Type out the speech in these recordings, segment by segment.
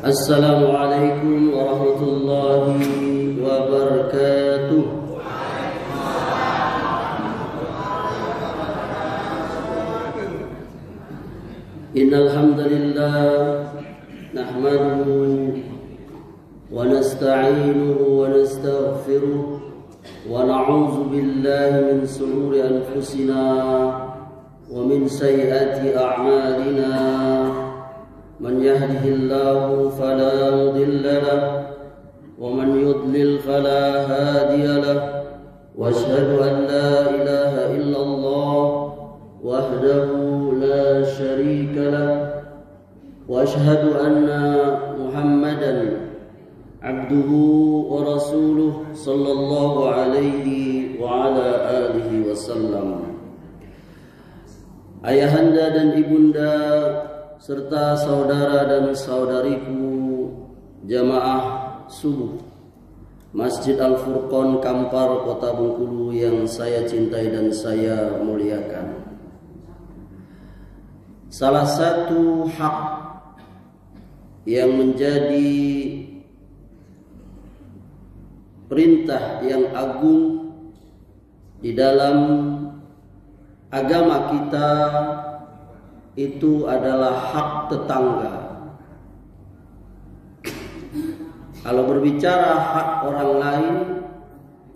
Assalamualaikum warahmatullahi wabarakatuh. Innal hamdalillah nahmaduhu wa nasta'inuhu wa nastaghfiruh wa na'udzu billahi min shururi anfusina wa min sayyiati a'malina. Man yahdihillahu fala mudilla lahu wa man yudlil fala hadiya lahu wa asyhadu an la ilaha illallah wahdahu la syarika lahu wa asyhadu anna Muhammadan abduhu wa rasuluh sallallahu alaihi wa ala alihi wasallam. Ayahanda dan ibunda serta saudara dan saudariku jamaah subuh Masjid Al-Furqon Kampar Kota Bengkulu yang saya cintai dan saya muliakan. Salah satu hak yang menjadi perintah yang agung di dalam agama kita itu adalah hak tetangga. Kalau berbicara hak orang lain,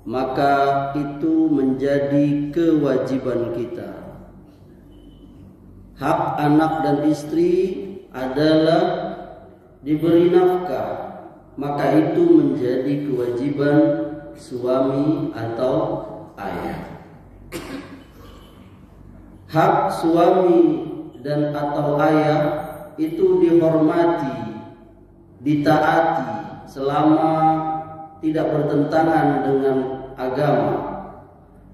maka itu menjadi kewajiban kita. Hak anak dan istri adalah diberi nafkah, maka itu menjadi kewajiban suami atau ayah. Hak suami dan atau ayah itu dihormati, ditaati selama tidak bertentangan dengan agama,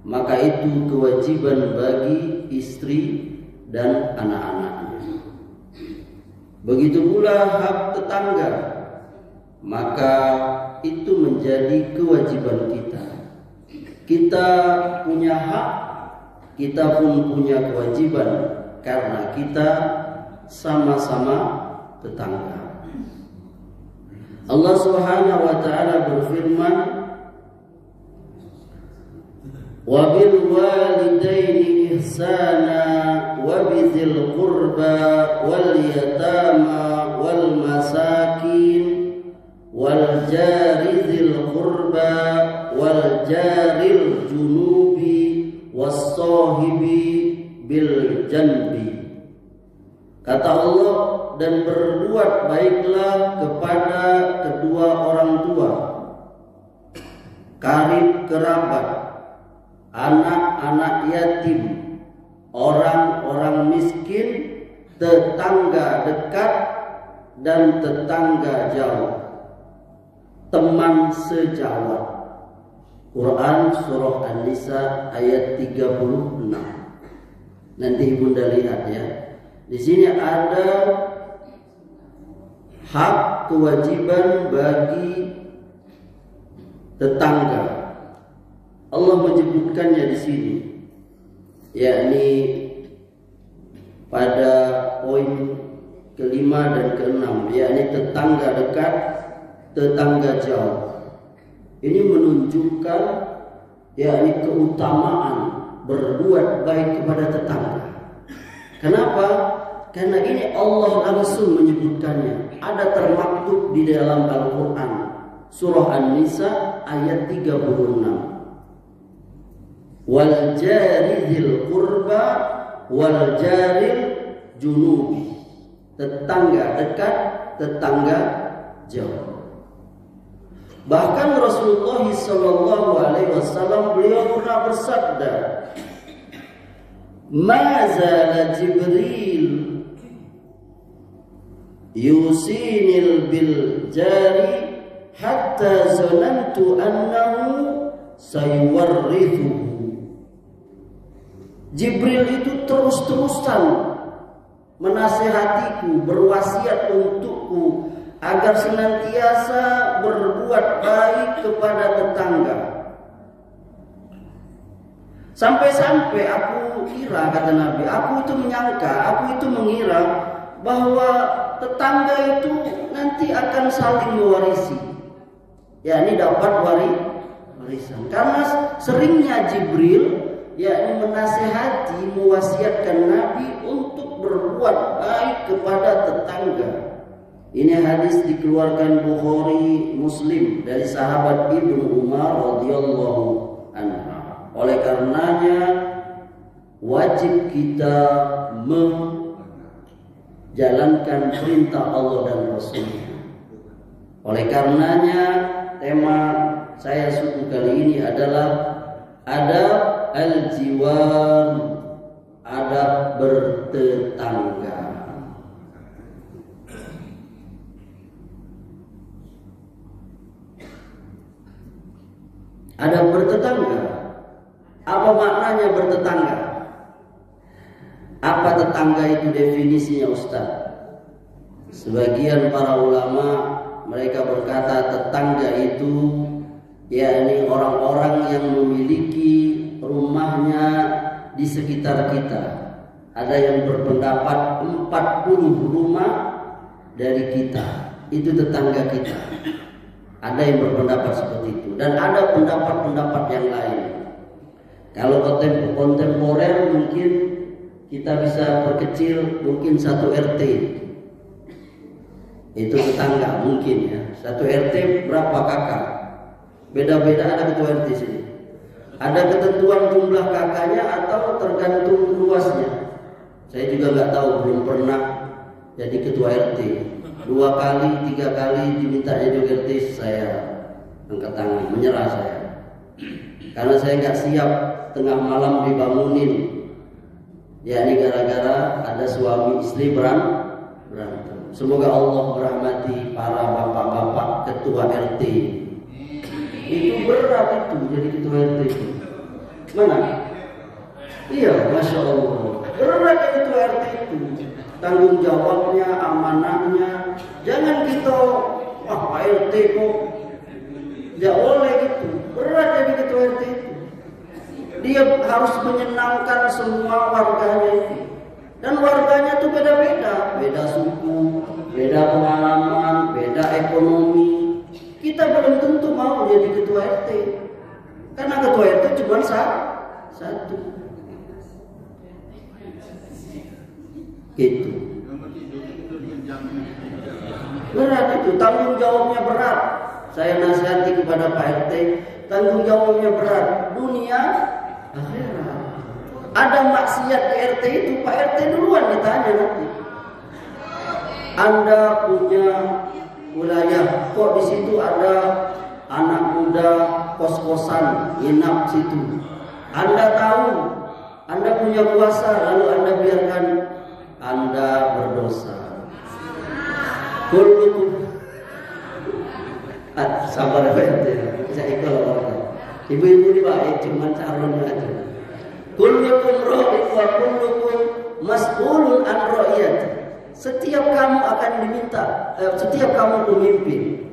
maka itu kewajiban bagi istri dan anak-anaknya. Begitu pula hak tetangga, maka itu menjadi kewajiban kita. Kita punya hak, kita pun punya kewajiban, karena kita sama-sama tetangga. Allah Subhanahu wa taala berfirman, "Wa bil walidaini ihsana wa bidzil qurba wal yatama wal masakin wal jari dzil qurba wal jaril junubi was sahibi bil janbi." Kata Allah, dan berbuat baiklah kepada kedua orang tua, karib kerabat, anak-anak yatim, orang-orang miskin, tetangga dekat dan tetangga jauh, teman sejawat. Quran surah An-Nisa ayat 36. Nanti ibunda lihat ya. Di sini ada hak kewajiban bagi tetangga. Allah menyebutkannya di sini, yakni pada poin kelima dan keenam, yakni tetangga dekat, tetangga jauh. Ini menunjukkan yakni keutamaan berbuat baik kepada tetangga. Kenapa? Karena ini Allah langsung menyebutkannya. Ada termaktub di dalam Al-Quran, surah An-Nisa ayat 36. Wal jari dzil qurba wal jaril junubi, tetangga dekat, tetangga jauh. Bahkan Rasulullah SAW beliau pernah bersabda, "Ma zala Jibril yusinil bil jari hatta zanantu annahu sayuwarrithu." Jibril itu terus-terusan menasihatiku, berwasiat untukku agar senantiasa berbuat baik kepada tetangga. Sampai-sampai aku kira, kata Nabi, aku itu menyangka, aku itu mengira bahwa tetangga itu nanti akan saling mewarisi. Ya, ini dapat warisan. Karena seringnya Jibril yakni menasihati, mewasiatkan Nabi untuk berbuat baik kepada tetangga. Ini hadis dikeluarkan Bukhari, Muslim dari sahabat Ibnu Umar radhiyallahu anhu. Oleh karenanya wajib kita menjalankan perintah Allah dan Rasulnya. Oleh karenanya tema saya suku kali ini adalah adab al-jiwar, adab bertetangga. Adab bertetangga. Apa maknanya bertetangga? Apa tetangga itu definisinya Ustaz? Sebagian para ulama mereka berkata tetangga itu yakni orang-orang yang memiliki rumahnya di sekitar kita. Ada yang berpendapat 40 rumah dari kita itu tetangga kita. Ada yang berpendapat seperti itu. Dan ada pendapat-pendapat yang lain. Kalau kontemporer mungkin kita bisa perkecil mungkin 1 RT. Itu tetangga mungkin ya. 1 RT berapa kakak? Beda-beda ada ketua RT sini. Ada ketentuan jumlah kakaknya atau tergantung luasnya. Saya juga nggak tahu, belum pernah jadi ketua RT. 2 kali, 3 kali diminta jadi RT, saya angkat tangan, menyerah saya. Karena saya nggak siap tengah malam dibangunin. Ya ini gara-gara ada suami istri berantem. Semoga Allah merahmati para bapak-bapak ketua RT. Itu berat itu jadi ketua RT itu. Mana? Iya, Masya Allah. Berat jadi ketua RT itu. Tanggung jawabnya, amanahnya. Jangan kita, wah Pak RT kok. Tidak boleh gitu. Berat jadi ketua RT itu. Dia harus menyenangkan semua warganya itu. Dan warganya itu beda-beda. Beda suku, beda pengalaman, beda ekonomi. Kita belum tentu mau jadi ketua RT. Karena ketua RT cuma satu. Gitu. Berat itu, tanggung jawabnya berat. Saya nasihati kepada Pak RT, tanggung jawabnya berat. Dunia, akhirat. Ada maksiat di RT itu, Pak RT duluan ditanya nanti. Anda punya wilayah, kok di situ ada anak muda kos-kosan nginap situ. Anda tahu, Anda punya kuasa, lalu Anda biarkan, Anda berdosa. Kullukum sabar ya, saya ikut orang. Ibu-ibu ini baik, cuma calonnya aja. Kullukum ra'in wa kullukum mas'ulun an ra'iyati. Setiap kamu akan diminta, setiap kamu pemimpin,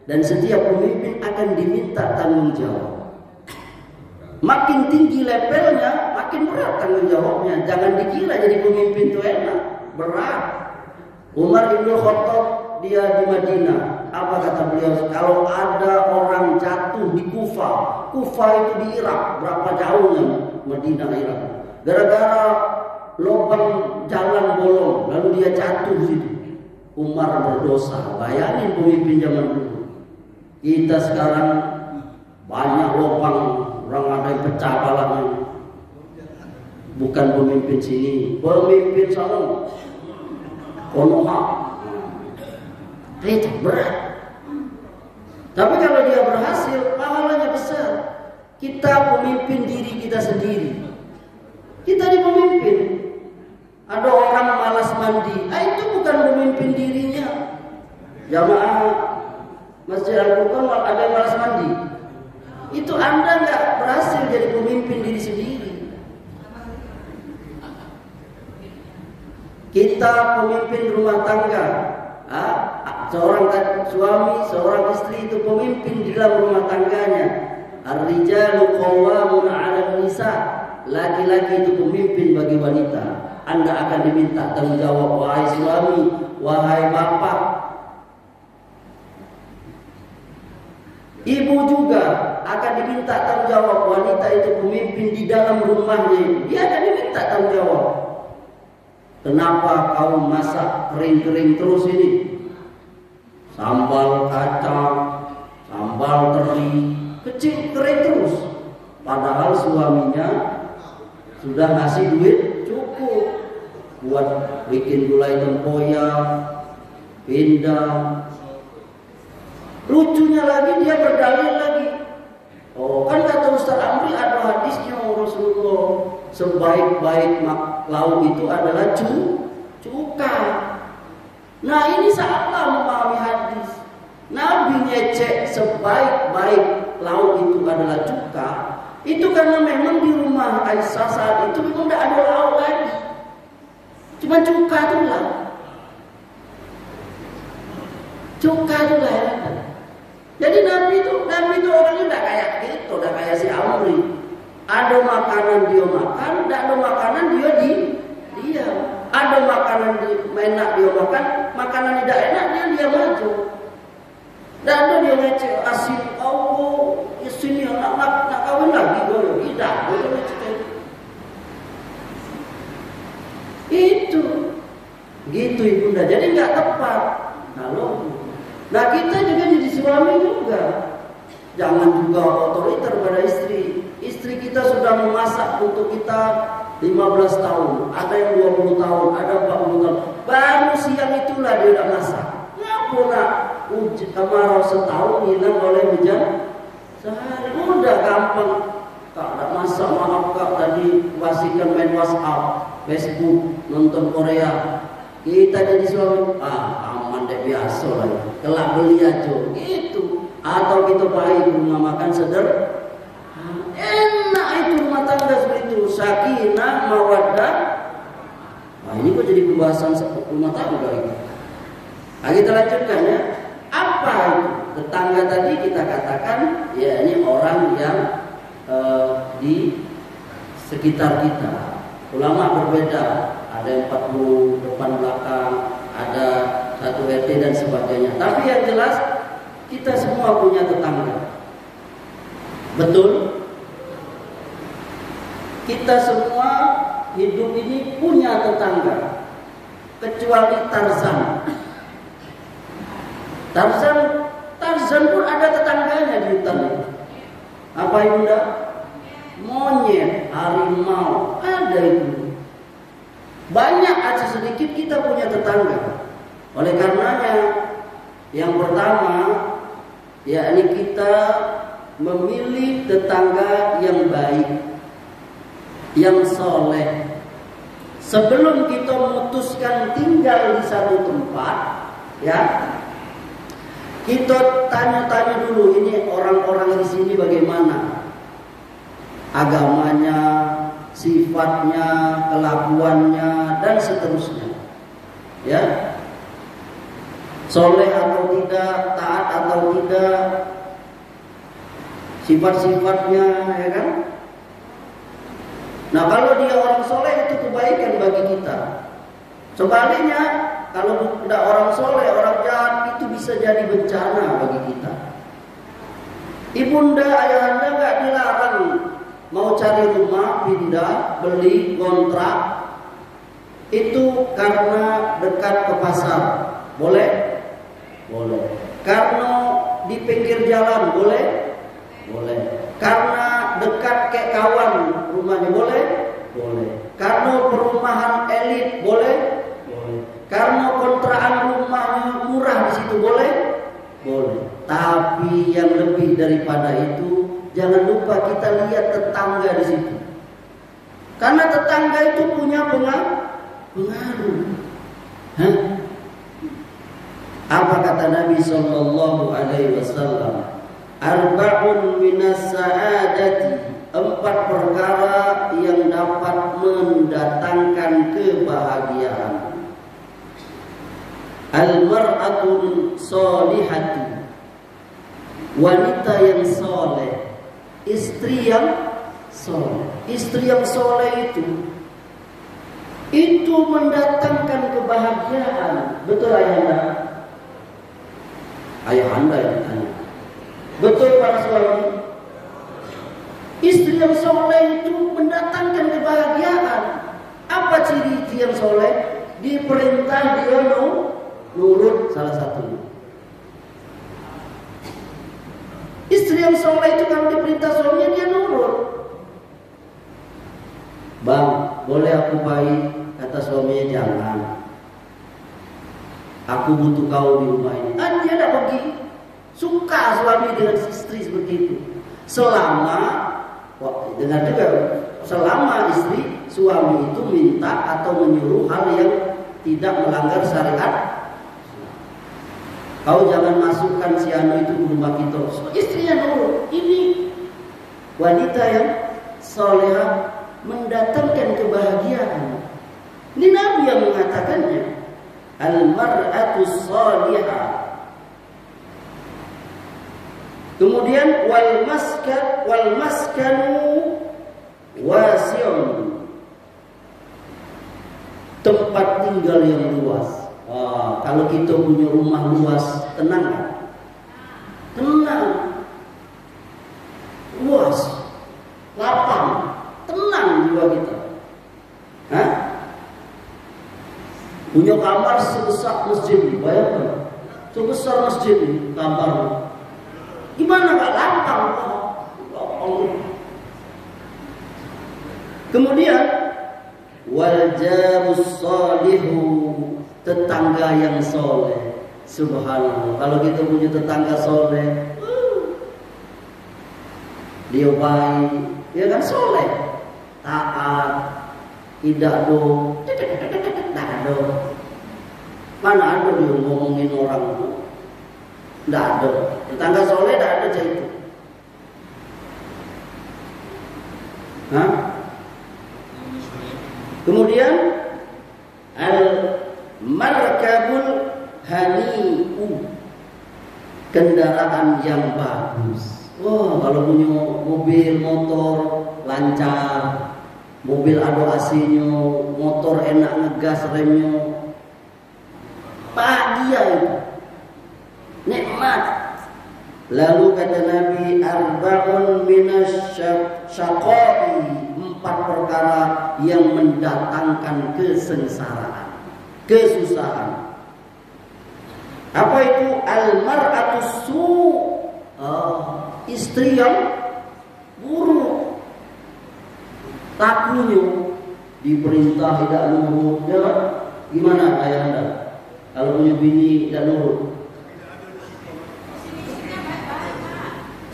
dan setiap pemimpin akan diminta tanggung jawab. Makin tinggi levelnya, makin berat tanggung jawabnya. Jangan dikira jadi pemimpin itu enak, berat. Umar bin Khattab dia di Madinah. Apa kata beliau? Kalau ada orang jatuh di Kufah, Kufah itu di Irak, berapa jauhnya Madinah Irak? Gara-gara lubang jalan bolong, lalu dia jatuh situ. Umar berdosa. Bayangin pemimpin zaman dulu. Kita sekarang banyak lubang, orang ada yang pecah kepalanya. Bukan pemimpin sini, pemimpin sana. Konoha. Itu berat. Tapi kalau dia berhasil, pahalanya besar. Kita pemimpin diri kita sendiri. Kita dipemimpin. Ada orang malas mandi, itu bukan pemimpin dirinya. Jamaah Masjid Al-Quran ada yang malas mandi. Itu Anda nggak berhasil jadi pemimpin diri sendiri. Kita pemimpin rumah tangga. Seorang suami, seorang istri itu pemimpin di dalam rumah tangganya. Ar-rijalu qawwamun 'alan nisa. Laki-laki itu pemimpin bagi wanita. Anda akan diminta tanggung jawab, wahai suami, wahai bapak. Ibu juga akan diminta tanggung jawab. Wanita itu pemimpin di dalam rumahnya, dia akan diminta tanggung jawab. Kenapa kau masak kering-kering terus ini? Sambal kacang, sambal teri, kecil kering terus. Padahal suaminya sudah ngasih duit cukup buat bikin gulai tempoyak, pindang. Lucunya lagi dia berdalil lagi. Oh, kan kata Ustaz Amri ada hadisnya Rasulullah, sebaik-baik lauk itu adalah cuka. Nah, ini salah memahami hadis. Nabi ngecek sebaik-baik lauk itu adalah cuka. Itu karena memang di rumah Aisyah saat itu memang tidak ada lauk lagi, cuma cuka itu lah. Cuka itu lah ya. Jadi Nabi itu orangnya tidak kayak gitu, tidak kayak si Amri. Ada makanan dia makan, tidak ada makanan dia diam. Ada makanan enak dia makan, makanan tidak enak dia maju. Dan ada dia ngecek asin, oh sini nak kawin lagi gue, tidak, gue ngecek itu, gitu ibunda. Jadi nggak tepat. Nah kita juga jadi suami juga, jangan juga otoriter pada istri. Istri kita sudah memasak untuk kita 15 tahun, ada yang 20 tahun, ada 40 tahun. Baru siang itulah dia udah masak. Ngapa nak kemarau setahun hilang oleh hujan sehari? Udah gampang. Kak tak masak, maaf kak, tadi wasikan main WhatsApp, Facebook, nonton Korea. Kita jadi suami, aman deh, biasa lah. Kelak beli aja gitu. Atau kita baik rumah makan enak itu rumah tangga seperti itu, sakinah, mawaddah. Nah ini kok jadi pembahasan rumah tangga ini. Nah kita lanjutkan ya. Apa itu? Tetangga tadi kita katakan ya ini orang yang di sekitar kita. Ulama berbeda, ada yang 40 depan belakang, ada satu RT dan sebagainya. Tapi yang jelas kita semua punya tetangga. Betul? Kita semua hidup ini punya tetangga, kecuali Tarzan. Tarzan pun ada tetangganya di hutan. Apa ibunda? Monyet, harimau, ada itu. Banyak aja sedikit kita punya tetangga. Oleh karenanya, yang pertama, yakni kita memilih tetangga yang baik, yang soleh. Sebelum kita memutuskan tinggal di satu tempat, ya, kita tanya-tanya dulu ini orang-orang di sini bagaimana agamanya, sifatnya, kelakuannya, dan seterusnya. Ya, soleh atau tidak, taat atau tidak, sifat-sifatnya, ya kan? Nah kalau dia orang soleh itu kebaikan bagi kita. Sebaliknya kalau tidak orang soleh, orang jahat, itu bisa jadi bencana bagi kita. Ibunda, ayahanda nggak dilarang mau cari rumah, pindah, beli, kontrak, itu karena dekat ke pasar, boleh? Boleh. Karena di pinggir jalan, boleh? Boleh. Karena dekat ke kawan rumahnya, boleh? Boleh. Karena perumahan elit, boleh? Boleh. Karena kontrakan rumahnya murah di situ, boleh? Boleh. Tapi yang lebih daripada itu, jangan lupa kita lihat tetangga di situ. Karena tetangga itu punya pengaruh. Hah? Apa kata Nabi sallallahu alaihi wasallam? Arba'un minas sa'adati, 4 perkara yang dapat mendatangkan kebahagiaan. Al-mar'atun solihatu, wanita yang soleh, istri yang soleh. Istri yang soleh itu itu mendatangkan kebahagiaan. Betul ayahanda? Ayahanda yang ditanya. Betul para suami? Istri yang soleh itu mendatangkan kebahagiaan. Apa ciri istri yang soleh? Diperintah dia nurut, salah satunya. Istri yang soleh itu kalau diperintah suaminya dia nurut. Bang, boleh aku baik? Kata suaminya, jangan. Aku butuh kau di rumah ini. Dia tidak pergi. Suka suami dengan istri seperti itu. Dengar juga, selama istri suami itu minta atau menyuruh hal yang tidak melanggar syariat. Kau jangan masukkan si anu itu ke rumah kita. Istrinya nurut. Ini wanita yang solehah, mendatangkan kebahagiaan. Ini Nabi yang mengatakannya. Al-mar'atu salihah. Kemudian wal maskanu wasi'un. Tempat tinggal yang luas. Kalau kita punya rumah luas, tenang kan? Tenang. Luas. Lapang. Tenang jiwa kita. Hah? Punya kamar sebesar masjid, bayangkan. Sebesar masjid kamar. Gimana gak lapang? Kemudian wal jarus salihu, tetangga yang soleh. Subhanallah. Kalau kita punya tetangga soleh, dia baik, dia kan soleh, taat, tidak ada. Mana ada dia ngomongin orang itu? Tidak ada. Tetangga soleh tidak ada cerita itu. Hah? Kemudian al-markabul hani'u, kendaraan yang bagus. Kalau punya mobil, motor lancar, mobil ada AC-nya, motor enak ngegas remnya, bahagia itu, nikmat. Lalu kata Nabi, arba'un minasyaqai, 4 perkara yang mendatangkan kesengsaraan, kesusahan. Apa itu? Al-mar'atu su', istri yang buruk. Takunya diperintah tidak nurut, ya kan? Gimana ayahanda? Kalau punya bini tidak nurut?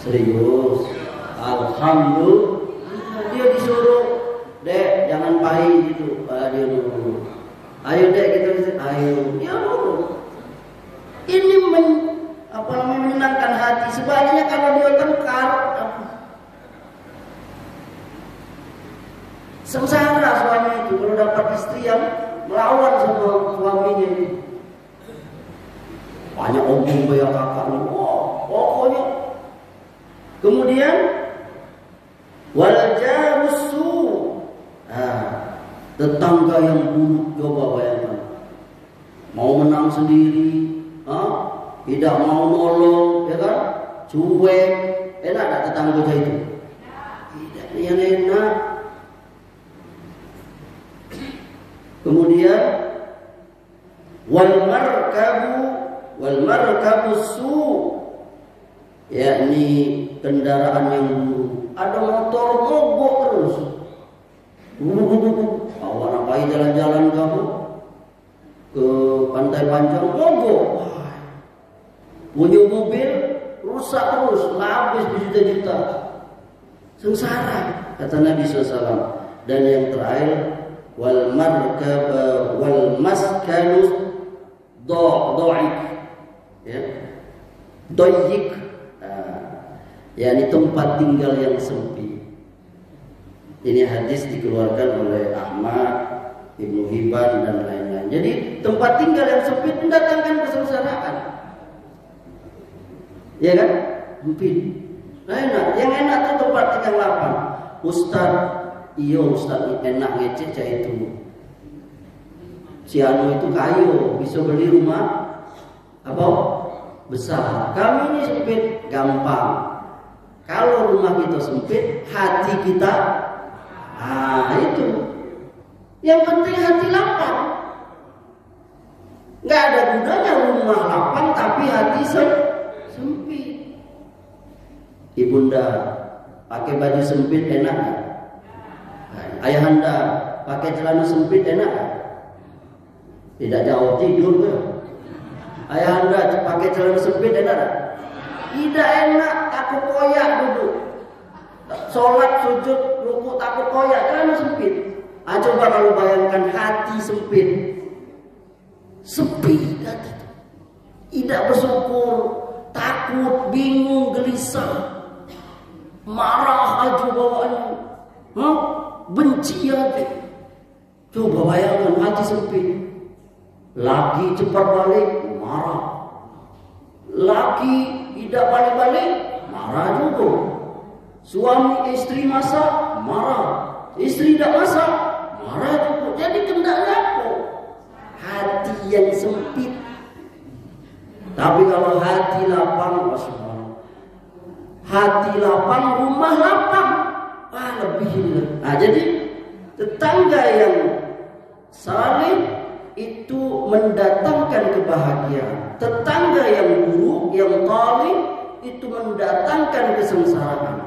Serius? Alhamdulillah. Dia disuruh, dek jangan pahit gitu, dia nurut. Ayo dek kita, ayo, dia nurut. Ini menyenangkan hati. Sebaliknya kalau dia tengkar, sengsara suami itu kalau dapat istri yang melawan sama suaminya ini. Banyak omong kayak kakaknya. Pokoknya. Kemudian wal jarusu, tetangga yang buruk. Coba bayangkan, mau menang sendiri, tidak mau nolong, ya kan? Cuek. Enak tak tetangga saya itu? Tidak yang enak. Kemudian wal markabu su, yakni kendaraan yang buruk. Ada motor mogok terus. Awak nak pergi jalan-jalan kamu ke Pantai Panjang, mogok. Punya mobil rusak terus, habis berjuta-juta. Sengsara, kata Nabi SAW. Dan yang terakhir, wal maskanus dha'iq, ya, dha'iq, yakni tempat tinggal yang sempit. Ini hadis dikeluarkan oleh Ahmad, Ibnu Hibban dan lain-lain. Jadi tempat tinggal yang sempit mendatangkan kesengsaraan, ya kan? Sempit. Enak. Yang enak itu tempat tinggal lapang. Ustaz, iya Ustaz, enak ngecek cah itu. Si anu itu kayu, bisa beli rumah apa? Besar. Kami ini sempit, gampang. Kalau rumah kita sempit, hati kita, itu. Yang penting hati lapang. Nggak ada gunanya rumah lapang tapi hati sempit. Ibunda pakai baju sempit enak? Ayahanda pakai celana sempit enak? Tidak jauh tidur ke? Ayahanda pakai celana sempit enak? Tidak enak, takut koyak duduk. Sholat, sujud, ruku takut koyak, celana sempit. Coba kalau bayangkan hati sempit, sepi hati, tidak bersyukur, takut, bingung, gelisah, marah aja bawaannya, benci hati. Coba bayangkan hati sempit. Laki cepat balik, marah. Laki tidak balik-balik, marah juga. Suami istri masak, marah. Istri tidak masak, marah juga. Jadi kendaknya apa? Hati yang sempit. Tapi kalau hati lapang, hati lapang, rumah lapang, lebih. Jadi tetangga yang saleh itu mendatangkan kebahagiaan. Tetangga yang buruk, yang zalim, itu mendatangkan kesengsaraan.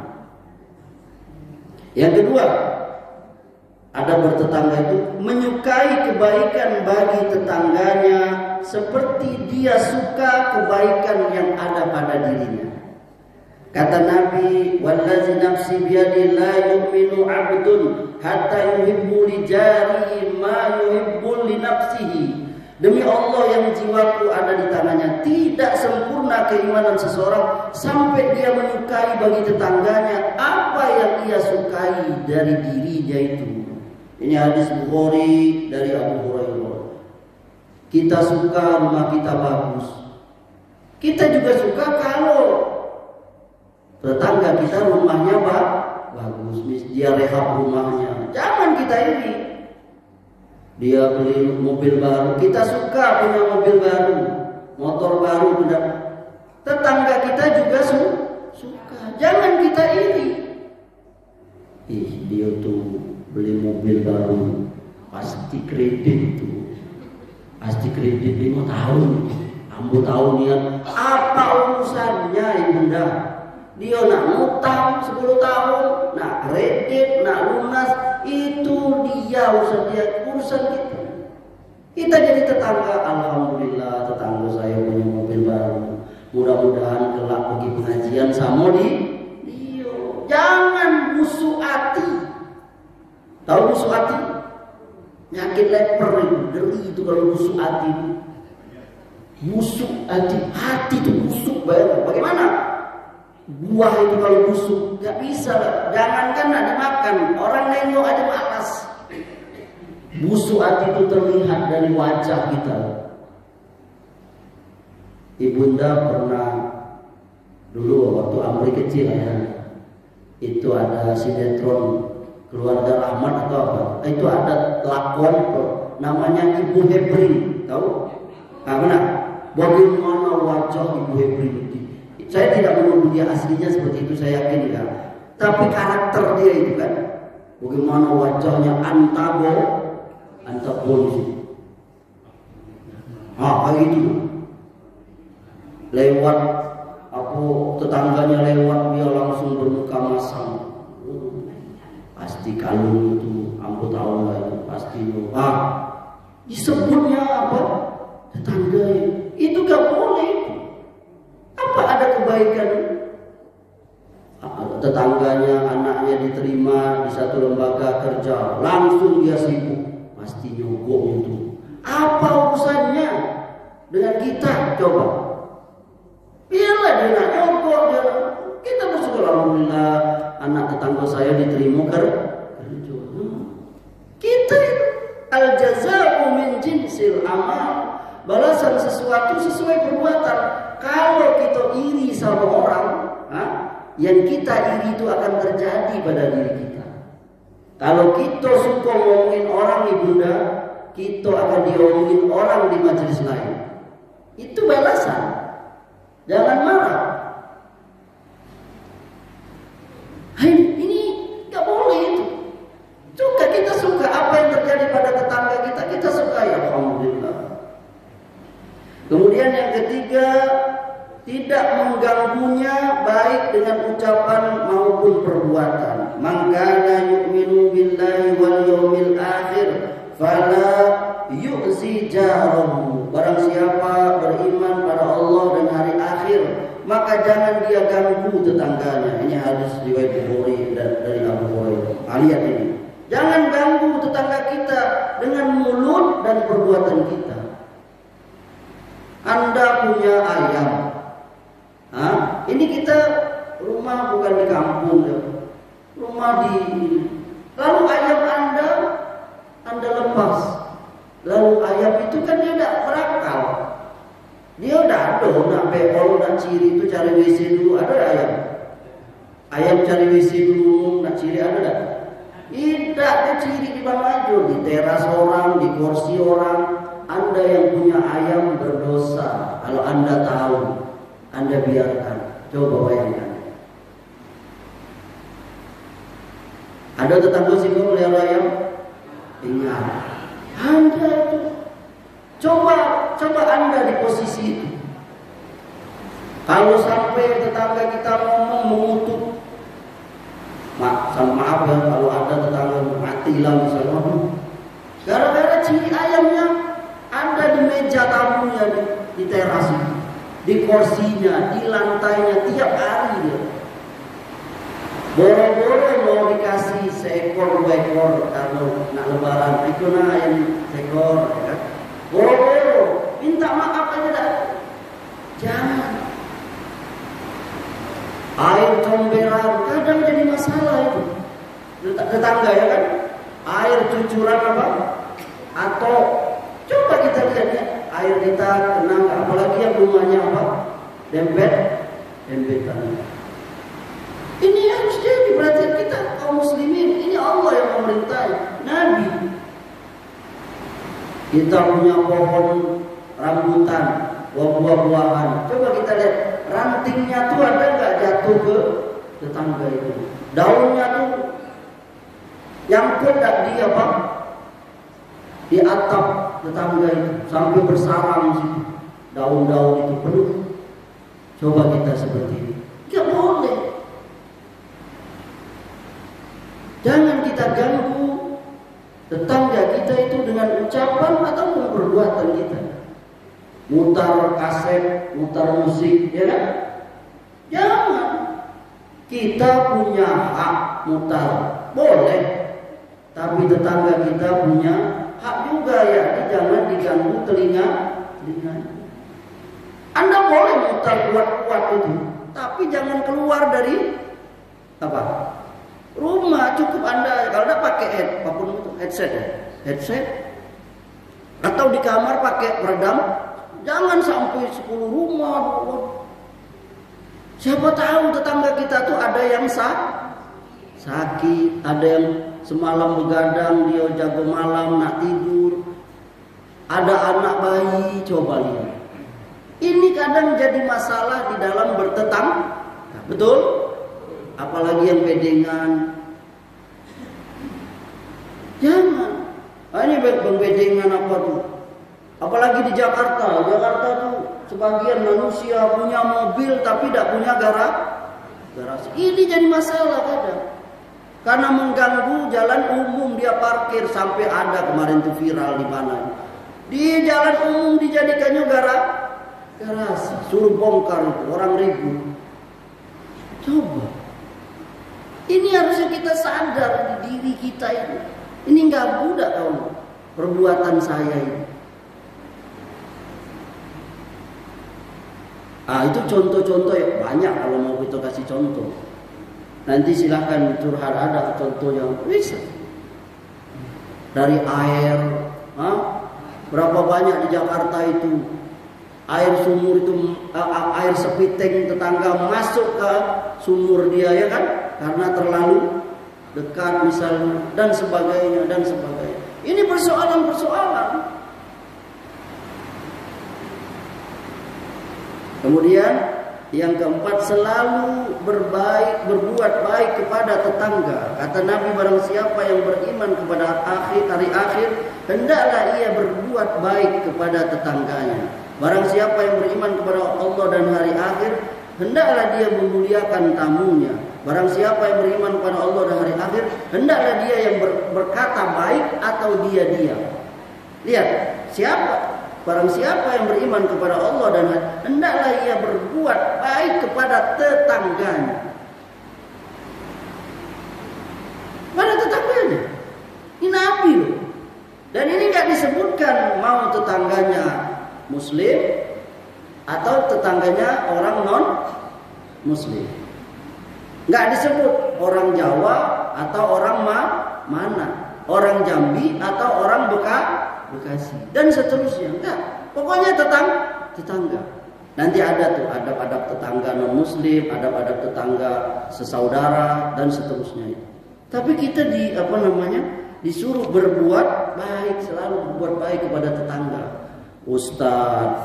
Yang kedua, ada bertetangga itu menyukai kebaikan bagi tetangganya seperti dia suka kebaikan yang ada pada dirinya. Kata Nabi, wallazi nafsi biyadihi la yu'minu 'abdun hatta yuhibbu li jarihi ma yuhibbu li nafsihi. Demi Allah yang jiwaku ada di tangannya, tidak sempurna keimanan seseorang sampai dia menyukai bagi tetangganya apa yang ia sukai dari dirinya itu. Ini hadis Bukhari dari Abu Hurairah. Kita suka rumah kita bagus. Kita juga suka kalau tetangga kita rumahnya bagus, dia rehab rumahnya. Jangan kita ini. Dia beli mobil baru, kita suka punya mobil baru, motor baru. Tetangga kita juga suka. Jangan kita iri. Dia tuh beli mobil baru, pasti kredit tuh. Pasti kredit 5 tahun. Ambo tahu niat. Apa urusannya ibunda? Dia nak ngutang 10 tahun, nak kredit, nak lunas, itu dia urusan kita. Kita jadi tetangga, alhamdulillah tetangga saya punya mobil baru. Mudah-mudahan kelak pergi pengajian sama dia. Jangan busuk hati. Tahu busuk hati? Nyakit leper itu, deri itu kalau busuk hati. Busuk hati itu busuk banget. Bagaimana? Buah itu kalau busuk gak bisa lah. Jangankan nak dimakan, orang nengok aja malas. Busuk hati itu terlihat dari wajah kita. Ibunda pernah dulu waktu Amri kecil ya, itu ada sinetron Keluarga Rahmat atau apa? Itu ada lakon namanya Ibu Hebring, tahu? Benar. Bagaimana wajah Ibu Hebring itu? Saya tidak menuduh dia aslinya seperti itu, saya yakin kan. Tapi karakter dia itu kan, bagaimana wajahnya antagonis. Kayak gitu. Lewat tetangganya lewat dia langsung bermuka masam. Pasti kalung itu, ambo tahu lah itu pasti. Disebutnya apa? Tetangga itu gak boleh. Apa ada kebaikan? Tetangganya anaknya diterima di satu lembaga kerja, langsung dia sibuk, pasti nyogok itu. Apa urusannya dengan kita? Coba. Biarlah dia nak nyogok dia. Kita bersyukur alhamdulillah anak tetangga saya diterima kerja. Kita al-jaza'u min jinsil amal. Balasan sesuatu sesuai perbuatan. Kalau kita iri sama orang, yang kita iri itu akan terjadi pada diri kita. Kalau kita suka ngomongin orang ibunda, kita akan diomongin orang di majelis lain. Itu balasan. Jangan marah. Ini nggak boleh itu. Suka kita suka apa yang terjadi pada tetangga kita, kita suka ya alhamdulillah. Kemudian yang ketiga, tidak mengganggunya baik dengan ucapan maupun perbuatan. Man kana yu'minu billahi wal yawmil akhir fala yu'zi jarahu. Barang siapa beriman pada Allah dan hari akhir, maka jangan dia ganggu tetangganya. Ini hadis riwayat Bukhari dari Abu Hurairah. Lihat ini. Jangan ganggu tetangga kita dengan mulut dan perbuatan kita. Anda punya ayam. Ini kita rumah bukan di kampung ya. Rumah di lalu ayam Anda lepas. Lalu ayam itu kan dia tidak berakal. Dia udah ada nak pekol, nak ciri itu cari WC dulu. Ada ayam? Ayam cari WC dulu, nak ciri ada tak? Tidak, dia ciri di mana aja, di teras orang, di kursi orang. Anda yang punya ayam berdosa. Kalau Anda tahu, Anda biarkan. Coba bayangkan. Ada tetangga sini melihara ayam? Ingat, Anda itu. Coba Anda di posisi itu. Kalau sampai tetangga kita ngomong mengutuk, maaf ya kalau ada tetangga matilah misalnya, gara-gara ciri ayamnya ada di meja tamunya, di teras, di kursinya, di lantainya tiap hari dia. Boro-boro mau dikasih seekor 2 ekor kalau nak lebaran itu ayam seekor, ya kan? Boro-boro minta maaf aja dah. Jangan. Air comberan kadang jadi masalah itu. Tetangga ya kan? Air cucuran apa? Atau coba kita lihat ya, air kita kena, apalagi yang rumahnya apa? Dempetan. Ini harus jadi perhatian kita kaum muslimin. Ini Allah yang memerintah, Nabi. Kita punya pohon rambutan, buah-buahan. Coba kita lihat rantingnya tuh ada nggak jatuh ke tetangga itu? Daunnya tuh nyangkut di apa? Di atap tetangga itu sampai bersarang sih. Daun-daun itu penuh. Coba kita seperti ini. Nggak boleh. Jangan kita ganggu tetangga kita itu dengan ucapan ataupun perbuatan kita. Mutar kaset, mutar musik, ya kan? Jangan. Kita punya hak mutar, boleh. Tapi tetangga kita punya hak juga ya. Jangan diganggu telinga. Anda boleh mutar kuat-kuat itu, tapi jangan keluar dari apa? Rumah. Cukup Anda kalau tidak pakai headset atau di kamar pakai peredam. Jangan sampai 10 rumah. Siapa tahu tetangga kita tuh ada yang sakit, ada yang semalam begadang, dia jago malam nak tidur, ada anak bayi. Coba lihat. Ini kadang jadi masalah di dalam bertetangga. Betul? Apalagi yang bedengan. Jangan. Ini bedengan apa tuh? Apalagi di Jakarta. Jakarta tuh sebagian manusia punya mobil tapi tidak punya garasi. Ini jadi masalah kadang. Karena mengganggu jalan umum, dia parkir sampai ada kemarin tuh viral di mana. Di jalan umum dijadikannya garasi. Suruh bongkar itu, orang ribut. Coba. Ini harusnya kita sadar di diri kita ini. Ini nggak mudah tahu perbuatan saya ini. Itu contoh-contoh ya, banyak kalau mau kita kasih contoh. Nanti silahkan curhat, ada contoh yang bisa. Dari air, berapa banyak di Jakarta itu air sumur itu, air sepiting tetangga masuk ke sumur dia ya kan, karena terlalu dekat misalnya dan sebagainya. Ini persoalan-persoalan. Kemudian yang keempat, selalu berbuat baik kepada tetangga. Kata Nabi, barang siapa yang beriman kepada hari akhir, hendaklah ia berbuat baik kepada tetangganya. Barang siapa yang beriman kepada Allah dan hari akhir, hendaklah dia memuliakan tamunya. Barang siapa yang beriman kepada Allah dan hari akhir, hendaklah dia yang berkata baik atau dia diam. Lihat, barang siapa yang beriman kepada Allah dan hendaklah ia berbuat baik kepada tetangganya. Pada tetangganya. Ini Nabi loh. Dan ini nggak disebutkan mau tetangganya Muslim atau tetangganya orang non Muslim. Nggak disebut orang Jawa atau orang mana, orang Jambi atau orang Bekasi dan seterusnya. Enggak, pokoknya tetangga. Nanti ada tuh adab-adab tetangga non Muslim, adab-adab tetangga sesaudara dan seterusnya. Tapi kita disuruh berbuat baik, selalu berbuat baik kepada tetangga. Ustaz,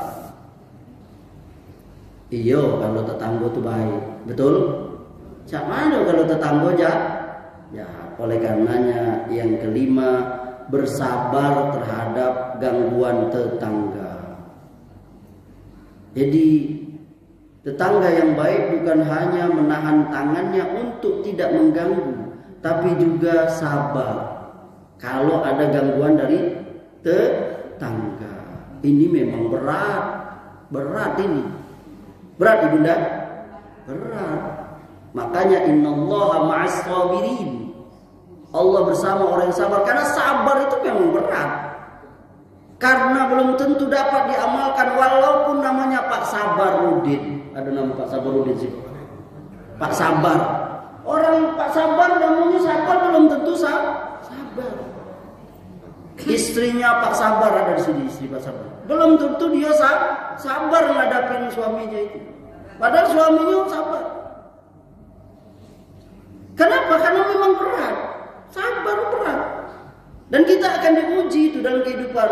iyo kalau tetangga tuh baik, betul? Cak mana kalau tetangga ya, oleh karenanya yang kelima, bersabar terhadap gangguan tetangga. Jadi tetangga yang baik bukan hanya menahan tangannya untuk tidak mengganggu, tapi juga sabar kalau ada gangguan dari tetangga. Ini memang berat ini. Berat ibunda? Berat. Makanya innallaha ma'as sabirin. Allah bersama orang yang sabar. Karena sabar itu memang berat. Karena belum tentu dapat diamalkan. Walaupun namanya Pak Sabarudin. Ada nama Pak Sabarudin sih. Pak Sabar. Orang Pak Sabar namanya sabar belum tentu sabar. Istrinya Pak Sabar ada di sini, istri Pak Sabar. Belum tentu dia sabar ngadapin suaminya itu. Padahal suaminya sabar. Kenapa? Karena memang berat. Sabar berat. Dan kita akan diuji itu dalam kehidupan.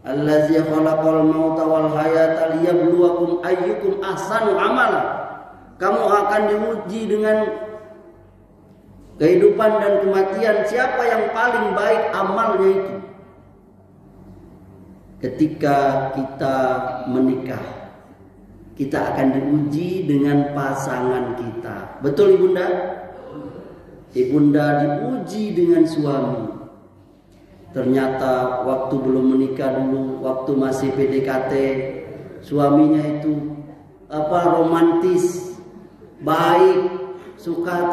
Allazi khalaqal mauta wal hayata liyabluwakum ayyukum ahsanu amala. Kamu akan diuji dengan kehidupan dan kematian, siapa yang paling baik amalnya itu. Ketika kita menikah, kita akan diuji dengan pasangan kita. Betul ibunda? Ibunda diuji dengan suami. Ternyata waktu belum menikah dulu, waktu masih PDKT, suaminya itu romantis, baik, suka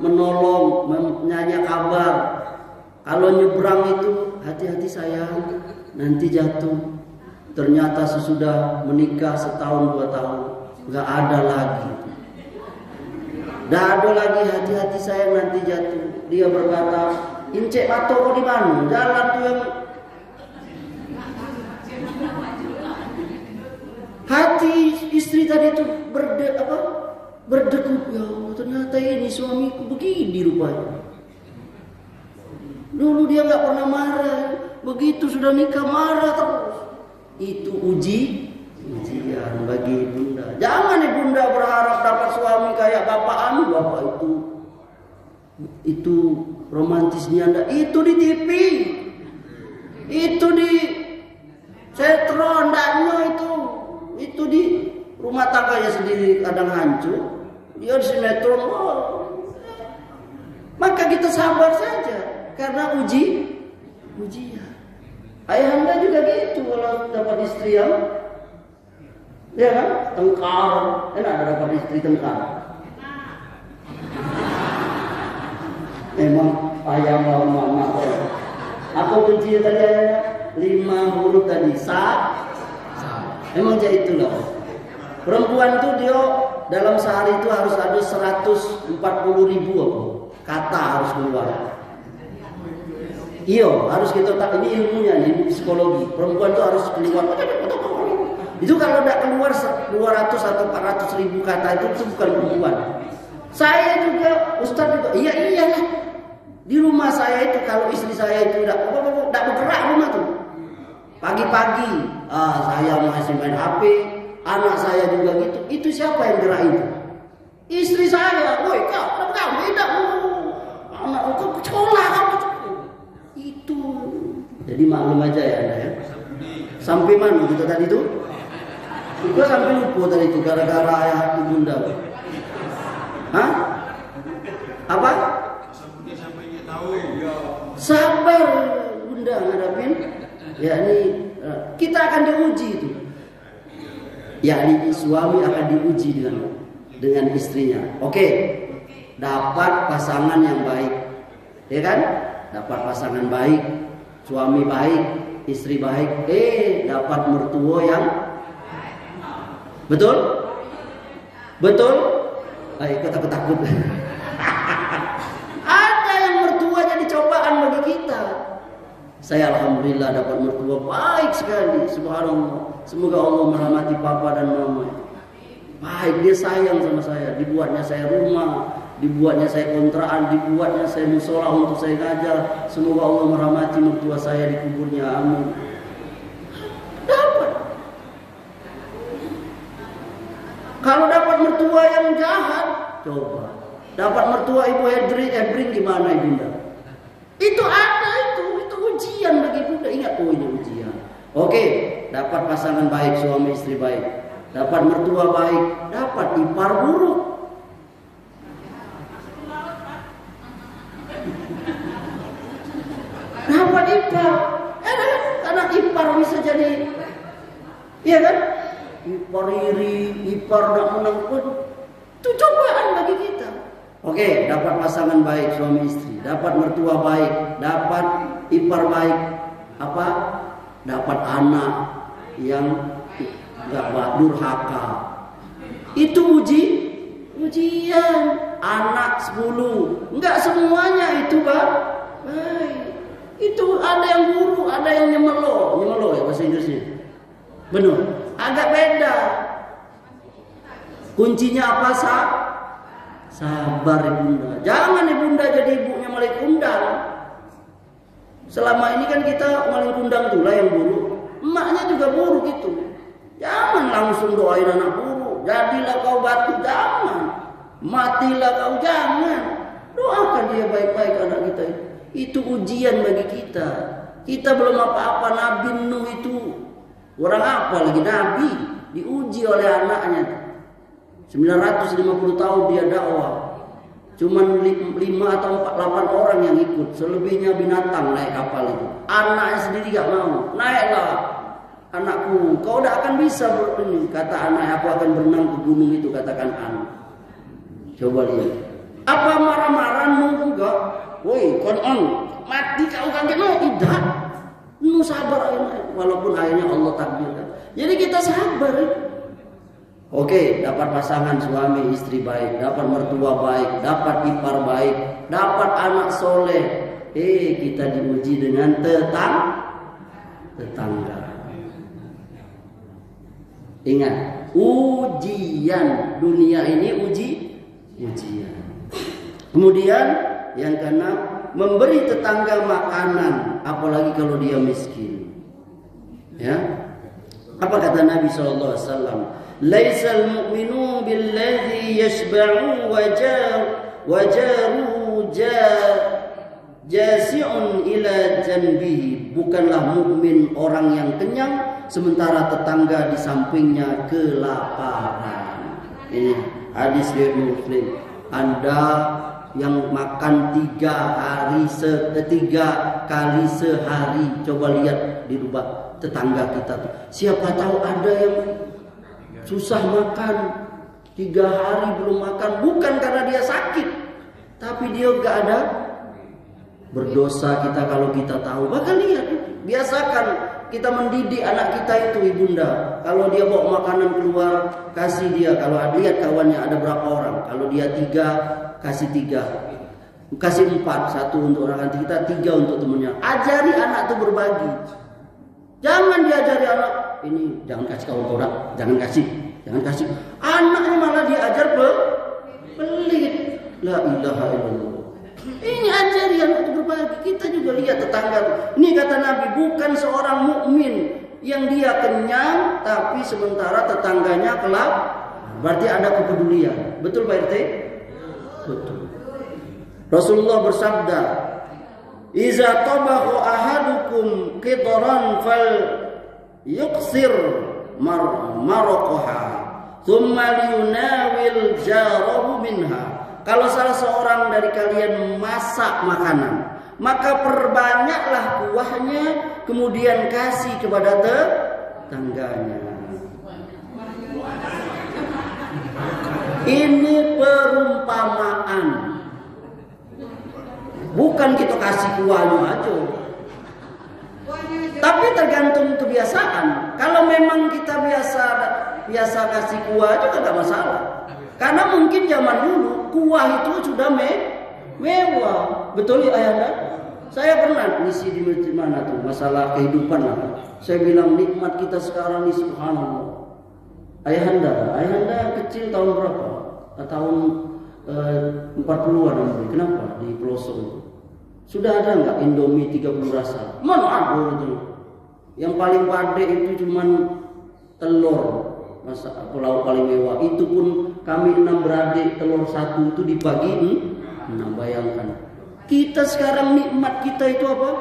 menolong, menanya kabar. Kalau nyebrang itu hati-hati sayang, nanti jatuh. Ternyata sesudah menikah setahun 2 tahun, nggak ada lagi. Nggak ada lagi, hati-hati sayang nanti jatuh. Dia berkata, incek patok kok di mana? Jalan tuh yang hati istri tadi itu berdegup. Ya Allah, ternyata ini suamiku begini rupanya. Dulu dia nggak pernah marah, begitu sudah nikah marah terus. Itu ujian bagi ibunda. Jangan ibunda berharap dapat suami kayak bapak itu romantisnya Anda. Itu di TV, itu di setron, itu di rumah tangganya sendiri kadang hancur. Dia di sinetron. Maka kita sabar saja karena ujian. Ayahanda juga gitu kalau dapat istri yang tengkar. Enak ada dapat istri tengkar. Memang ayah mama. Apa kuncinya tadi ayahnya? 5 huruf tadi. Memang jadi itulah. Perempuan tuh dia dalam sehari itu harus ada 140.000 kata harus keluar. Iya, harus kita tak, ini ilmunya, ini psikologi. Perempuan tuh harus keluar. Itu kalau tidak keluar 200 atau 400.000 kata itu bukan perempuan. Saya juga, Ustaz juga, iyalah. Di rumah saya itu kalau istri saya itu tidak bergerak rumah tuh. Pagi-pagi saya masih main HP, anak saya juga gitu. Itu siapa yang gerak itu? Istri saya. Woi kau, kamu tidak anak kau sekolah kamu. Itu. Jadi maklum aja ya Anda ya. Sampai mana kita tadi itu? Juga sampai lupa tadi itu gara-gara ayah ibunda. Hah? Apa? Sabar bunda ngadapin. Yakni kita akan diuji itu. Yakni suami akan diuji dengan istrinya. Oke. Dapat pasangan yang baik. Ya kan? Dapat pasangan baik, suami baik, istri baik. Dapat mertua yang betul? Betul? Ayo kita takut. Ada yang mertua jadi cobaan bagi kita. Saya alhamdulillah dapat mertua baik sekali, subhanallah. Semoga Allah merahmati papa dan mama. Baik, dia sayang sama saya. Dibuatnya saya rumah, dibuatnya saya kontrakan, dibuatnya saya musola untuk saya ngajar. Semoga Allah merahmati mertua saya di kuburnya, amin. Dapat. Kalau dapat mertua yang jahat, coba. Dapat mertua ibu Hebring gimana ibunda? Itu ada itu ujian bagi bunda. Ingat ini ujian. Oke, dapat pasangan baik, suami istri baik, dapat mertua baik, dapat ipar buruk. Dapat ipar, karena ipar bisa jadi, iya kan? Ipar iri, ipar nak menang, itu cobaan bagi kita. Oke, dapat pasangan baik suami istri, dapat mertua baik, dapat ipar baik, apa? Dapat anak yang enggak durhaka. Itu ujian. Anak 10, enggak semuanya itu baik. Itu ada yang buruk, ada yang nyemelo ya bahasa Inggrisnya. Benar, agak beda. Kuncinya apa sabar ibunda. Jangan ibunda jadi ibunya maling kundang. Selama ini kan kita maling kundang itulah yang buruk. Emaknya juga buruk itu. Jangan langsung doain anak buruk. Jadilah kau batu, jangan. Matilah kau, jangan. Doakan dia baik-baik anak kita itu. Itu ujian bagi kita. Kita belum apa-apa. Nabi Nuh itu orang apa lagi? Nabi diuji oleh anaknya. 950 tahun dia dakwah. Cuman 5 atau 8 orang yang ikut. Selebihnya binatang naik kapal itu. Anaknya sendiri gak mau. Naiklah anakku, kau tidak akan bisa berenang. Kata anak, aku akan berenang ke gunung itu. Katakan anak. Coba lihat. Apa marah-marahmu juga? Woi, konon mati kau kaget? No, tidak. Nu sabar aja. Walaupun akhirnya Allah takdirkan. Jadi kita sabar. Oke, dapat pasangan suami istri baik, dapat mertua baik, dapat ipar baik, dapat anak soleh. Kita diuji dengan tetangga. Ingat, ujian dunia ini ujian. Kemudian yang keenam, memberi tetangga makanan, apalagi kalau dia miskin. Ya, apa kata Nabi SAW? Laisal mu'minu billadhi yashba'u wajaru jasi'un ila janbihi. Bukanlah mukmin orang yang kenyang sementara tetangga di sampingnya kelaparan. Ini hadis riwayat Muslim. Anda yang makan 3 kali sehari, coba lihat di rumah tetangga kita tuh. Siapa tahu ada yang susah makan, 3 hari belum makan, bukan karena dia sakit, tapi dia gak ada. Berdosa kita kalau kita tahu. Bahkan lihat, biasakan kita mendidik anak kita itu ibunda. Kalau dia bawa makanan keluar, kasih dia. Kalau lihat kawannya ada berapa orang, kalau dia 3, kasih 3, kasih 4, 1 untuk orang kita, 3 untuk temennya. Ajari anak itu berbagi. Jangan diajari anak ini jangan kasih kawan orang, jangan kasih. Anaknya malah diajar pelit. La ilaha illallah. Ini ajaran untuk berbagi. Kita juga lihat tetangga. Ini kata Nabi, bukan seorang mukmin yang dia kenyang tapi sementara tetangganya kelap. Berarti ada kepedulian. Betul Pak RT? Betul. Rasulullah bersabda, "Iza tabahu ahadukum qidran fal yuqsir maraqaha, thumma liyunawil jarahu minha." Kalau salah seorang dari kalian masak makanan, maka perbanyaklah kuahnya, kemudian kasih kepada tetangganya. Ini perumpamaan. Bukan kita kasih kuahnya aja. Tapi tergantung kebiasaan. Kalau memang kita biasa kasih kuah juga tidak masalah. Karena mungkin zaman dulu kuah itu sudah mewah. Betul ya Ayahanda? Saya pernah ngisi di masjid mana tuh, masalah kehidupan lah. Saya bilang nikmat kita sekarang ini subhanallah. Ayahanda kecil tahun berapa? Tahun 40-an. Kenapa di pelosok itu? Sudah ada nggak Indomie 30 rasa? Mana ada itu? Yang paling pade itu cuman telur. Masa pulau paling mewah itu pun kami 6 beradik, telur 1 itu dibagi. Nah bayangkan, kita sekarang nikmat kita itu apa?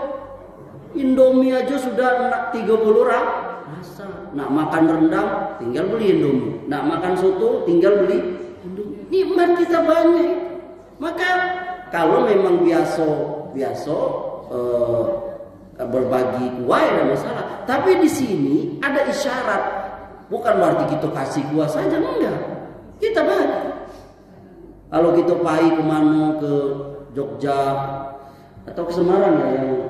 Indomie aja sudah 30 rasa. Nak makan rendang tinggal beli Indomie, nak makan soto tinggal beli Indomie. Nikmat kita banyak. Maka kalau memang biasa berbagi kuah ada masalah. Tapi di sini ada isyarat. Bukan berarti kita kasih kuah saja, enggak. Kita bagi. Kalau kita pergi kemana, ke Jogja atau ke Semarang ya, yang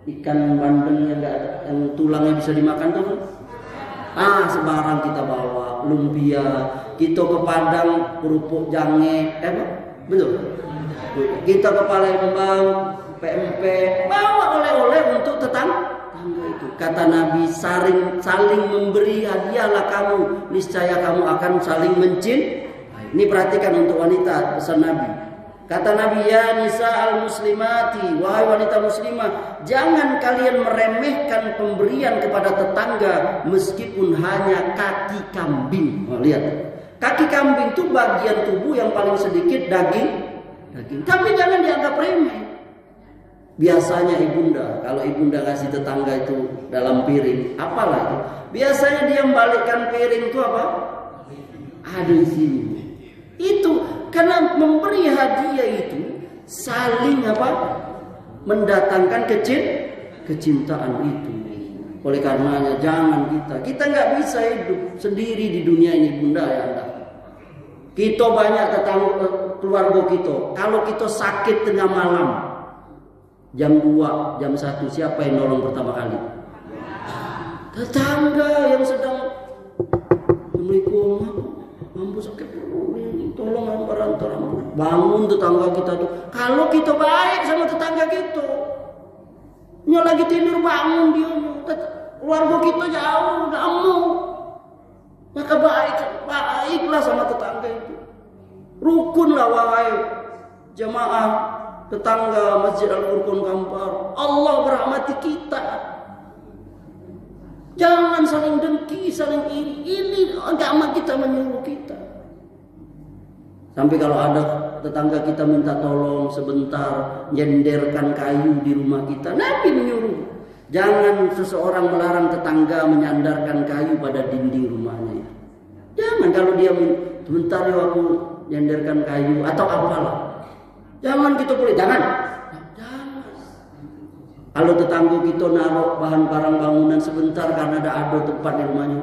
ikan bandeng yang tulangnya bisa dimakan tuh. Sebarang kita bawa, lumpia. Kita ke Padang, kerupuk jange, betul. Kita ke Palembang, PMP, bawa oleh-oleh untuk tetangga. Kata Nabi, saling memberi hadiahlah kamu, niscaya kamu akan saling mencintai. Ini perhatikan untuk wanita, pesan Nabi. Kata Nabi, ya nisa al-muslimati, wahai wanita muslimah, jangan kalian meremehkan pemberian kepada tetangga meskipun hanya kaki kambing. Lihat, kaki kambing itu bagian tubuh yang paling sedikit daging. Tapi jangan dianggap remeh. Biasanya ibunda, kalau ibunda kasih tetangga itu dalam piring, apalah itu? Biasanya dia membalikkan piring itu apa? Ada di sini. Itu karena memberi hadiah itu saling mendatangkan kecintaan itu. Oleh karenanya jangan kita nggak bisa hidup sendiri di dunia ini, bunda ya anda. Kita banyak tetangga keluarga kita. Kalau kita sakit tengah malam, jam 2, jam 1, siapa yang nolong pertama kali? Tetangga yang sedang Assalamualaikum, mampu sakit perut, tolong antar bangun tetangga kita tuh. Kalau kita baik sama tetangga kita, nya lagi tidur bangun dia, keluarga kita jauh, nggak mau. Maka baiklah sama tetangga itu. Rukunlah wahai jemaah tetangga Masjid Al-Furqan Kampar. Allah merahmati kita. Jangan saling dengki, saling iri. Ini agama kita menyuruh kita. Sampai kalau ada tetangga kita minta tolong sebentar nyenderkan kayu di rumah kita, Nabi menyuruh. Jangan seseorang melarang tetangga menyandarkan kayu pada dinding rumahnya. Jangan kalau dia sebentar ya aku nyenderkan kayu atau apalah. Jangan kita boleh, jangan. Kalau tetangga kita naruh bahan barang bangunan sebentar karena ada tempat di rumahnya,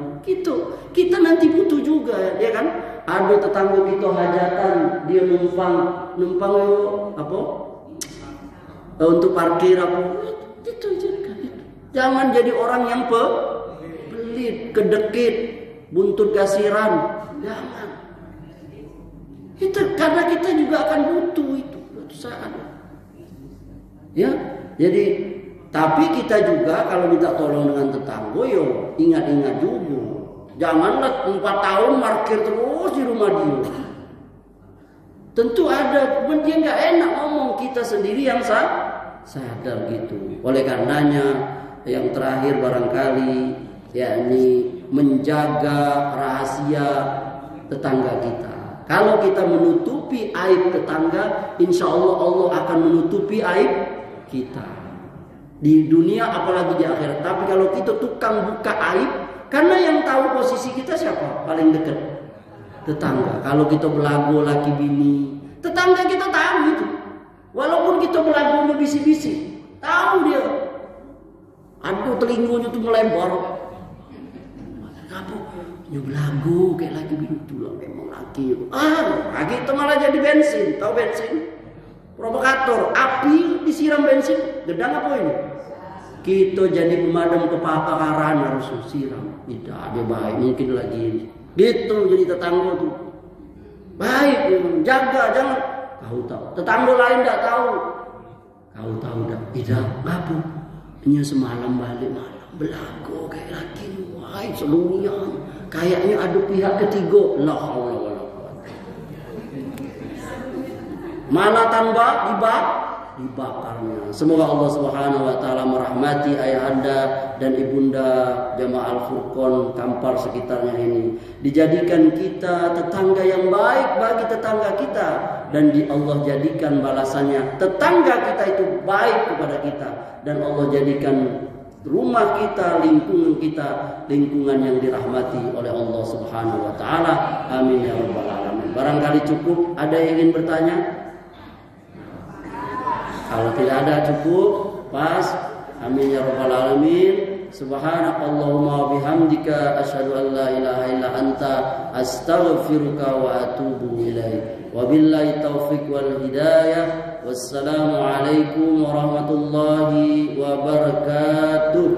kita nanti butuh juga, ya kan? Ada tetangga kita hajatan, dia numpang untuk parkir apa? Itu. Jangan jadi orang yang pelit, kedekit, buntut kasiran. Jangan. Itu karena kita juga akan butuh itu suatu saat. Ya, jadi tapi kita juga kalau minta tolong dengan tetangga, yo ingat-ingat juga. Janganlah 4 tahun parkir terus di rumah dia. Tentu ada, cuman dia nggak enak ngomong, kita sendiri yang sadar gitu. Oleh karenanya yang terakhir barangkali yakni menjaga rahasia tetangga kita. Kalau kita menutupi aib tetangga, insya Allah Allah akan menutupi aib kita di dunia apalagi di akhirat. Tapi kalau kita tukang buka aib, karena yang tahu posisi kita siapa? Paling dekat, tetangga. Kalau kita belagu laki bini, tetangga kita tahu itu. Walaupun kita belagu bisi-bisi, tahu dia. Aduh, telinganya tuh melebar. Apa? Ya belagu kayak laki bini tuh lah, memang laki. Laki itu malah jadi bensin, tahu bensin? Provokator, api disiram bensin, gedang apa ini? Kita jadi pemadam kebakaran harus siram. Tidak, dia baik, mungkin lagi gitu jadi tetangga tuh. Baik, jaga, jangan. Kau tahu, tetangga lain tidak tahu. Kau tahu tak? Tidak, ngapa? Hanya semalam balik malam belagu kayak laki. Wah, sedunia. Kayaknya ada pihak ketiga. La haula wala quwwata. Malah tambah dibakarnya. Semoga Allah Subhanahu wa taala merahmati ayahanda dan ibunda jamaah Al-Furqan Kampar sekitarnya ini. Dijadikan kita tetangga yang baik bagi tetangga kita, dan Allah jadikan balasannya tetangga kita itu baik kepada kita, dan Allah jadikan rumah kita, lingkungan yang dirahmati oleh Allah Subhanahu wa taala. Amin ya rabbal alamin. Barangkali cukup, ada yang ingin bertanya? Kalau tidak ada cukup, pas. Amin ya rabbal alamin. Subhanakallahumma wa bihamdika asyhadu an la ilaha illa anta astaghfiruka wa atubu ilaik. Wabillahi taufiq wal hidayah. Wassalamu alaikum warahmatullahi wabarakatuh.